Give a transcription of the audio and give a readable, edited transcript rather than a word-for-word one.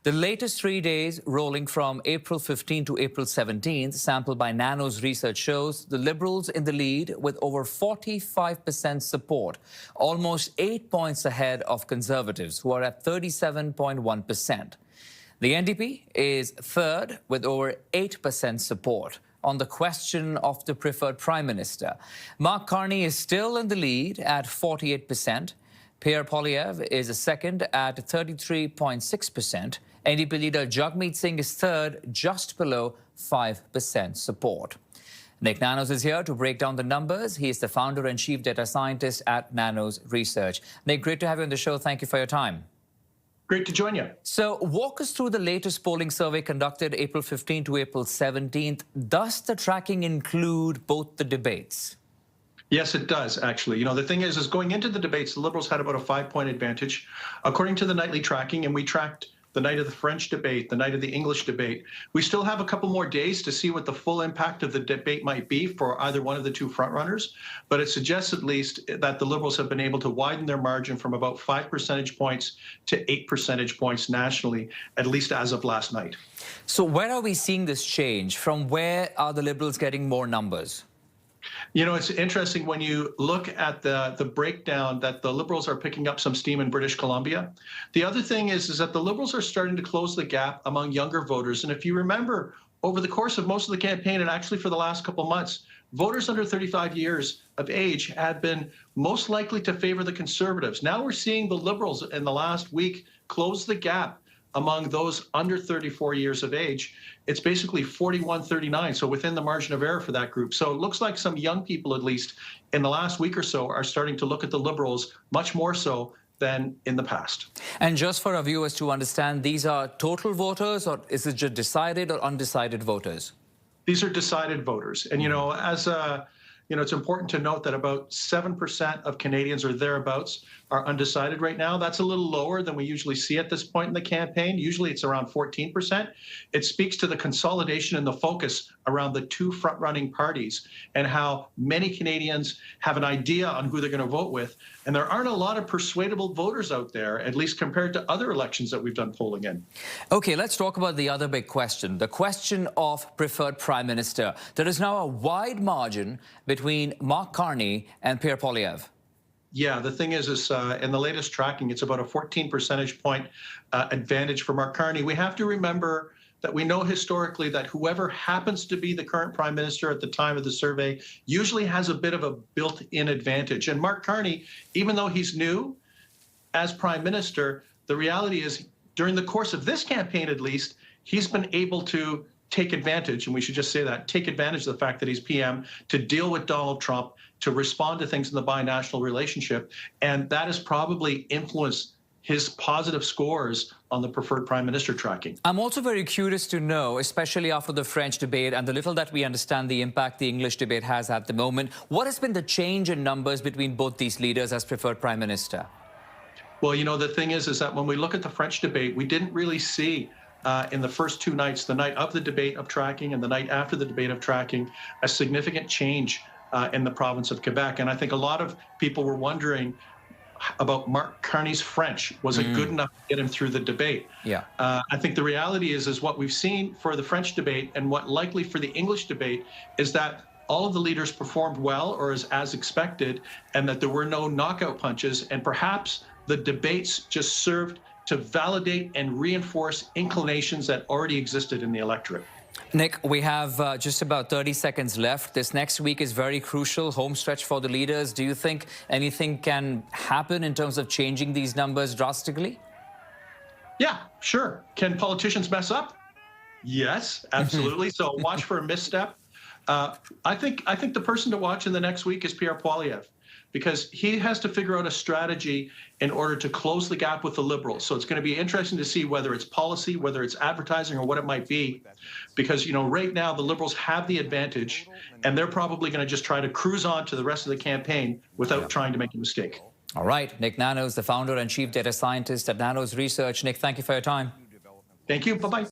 The latest 3 days, rolling from April 15 to April 17th, sampled by Nanos research shows the Liberals in the lead with over 45% support, almost 8 points ahead of Conservatives, who are at 37.1%. The NDP is third with over 8% support. On the question of the preferred Prime Minister, Mark Carney is still in the lead at 48%. Pierre Poilievre is second at 33.6%. NDP leader Jagmeet Singh is third, just below 5% support. Nik Nanos is here to break down the numbers. He is the founder and chief data scientist at Nanos Research. Nik, great to have you on the show. Thank you for your time. Great to join you. So walk us through the latest polling survey conducted April 15 to April 17th. Does the tracking include both the debates? Yes, it does, actually. The thing is going into the debates, the Liberals had about a 5-point advantage. According to the nightly tracking, and we tracked the night of the French debate, the night of the English debate, we still have a couple more days to see what the full impact of the debate might be for either one of the two frontrunners. But it suggests at least that the Liberals have been able to widen their margin from about 5 percentage points to 8 percentage points nationally, at least as of last night. So where are we seeing this change? From where are the Liberals getting more numbers? It's interesting when you look at the breakdown that the Liberals are picking up some steam in British Columbia. The other thing is that the Liberals are starting to close the gap among younger voters. And if you remember, over the course of most of the campaign, and actually for the last couple of months, voters under 35 years of age had been most likely to favor the Conservatives. Now we're seeing the Liberals in the last week close the gap among those under 34 years of age. It's basically 41-39, so within the margin of error for that group. So it looks like some young people, at least in the last week or so, are starting to look at the Liberals much more so than in the past. And just for our viewers to understand, these are total voters, or is it just decided or undecided voters? These are decided voters. And, it's important to note that about 7% of Canadians or thereabouts are undecided right now. That's a little lower than we usually see at this point in the campaign. Usually it's around 14%. It speaks to the consolidation and the focus around the two front-running parties and how many Canadians have an idea on who they're going to vote with. And there aren't a lot of persuadable voters out there, at least compared to other elections that we've done polling in. Okay, let's talk about the other big question, the question of preferred Prime Minister. There is now a wide margin between Mark Carney and Pierre Poilievre. Yeah, the thing is in the latest tracking, it's about a 14 percentage point advantage for Mark Carney. We have to remember that we know historically that whoever happens to be the current Prime Minister at the time of the survey usually has a bit of a built-in advantage. And Mark Carney, even though he's new as Prime Minister, the reality is during the course of this campaign, at least, he's been able to take advantage, and we should just say that, take advantage of the fact that he's PM to deal with Donald Trump, to respond to things in the binational relationship. And that has probably influenced his positive scores on the preferred Prime Minister tracking. I'm also very curious to know, especially after the French debate and the little that we understand the impact the English debate has at the moment, what has been the change in numbers between both these leaders as preferred Prime Minister? Well, the thing is that when we look at the French debate, we didn't really see in the first two nights, the night of the debate of tracking and the night after the debate of tracking, a significant change in the province of Quebec. And I think a lot of people were wondering about Mark Carney's French. Was it good enough to get him through the debate? Yeah. I think the reality is what we've seen for the French debate and what likely for the English debate is that all of the leaders performed well or as expected, and that there were no knockout punches. And perhaps the debates just served to validate and reinforce inclinations that already existed in the electorate. Nik, we have just about 30 seconds left. This next week is very crucial, home stretch for the leaders. Do you think anything can happen in terms of changing these numbers drastically? Yeah, sure. Can politicians mess up? Yes, absolutely. So watch for a misstep. I think the person to watch in the next week is Pierre Poilievre, because he has to figure out a strategy in order to close the gap with the Liberals. So it's going to be interesting to see whether it's policy, whether it's advertising, or what it might be, because, right now the Liberals have the advantage, and they're probably going to just try to cruise on to the rest of the campaign without trying to make a mistake. All right. Nik Nanos, the founder and chief data scientist at Nanos Research. Nik, thank you for your time. Thank you. Bye-bye.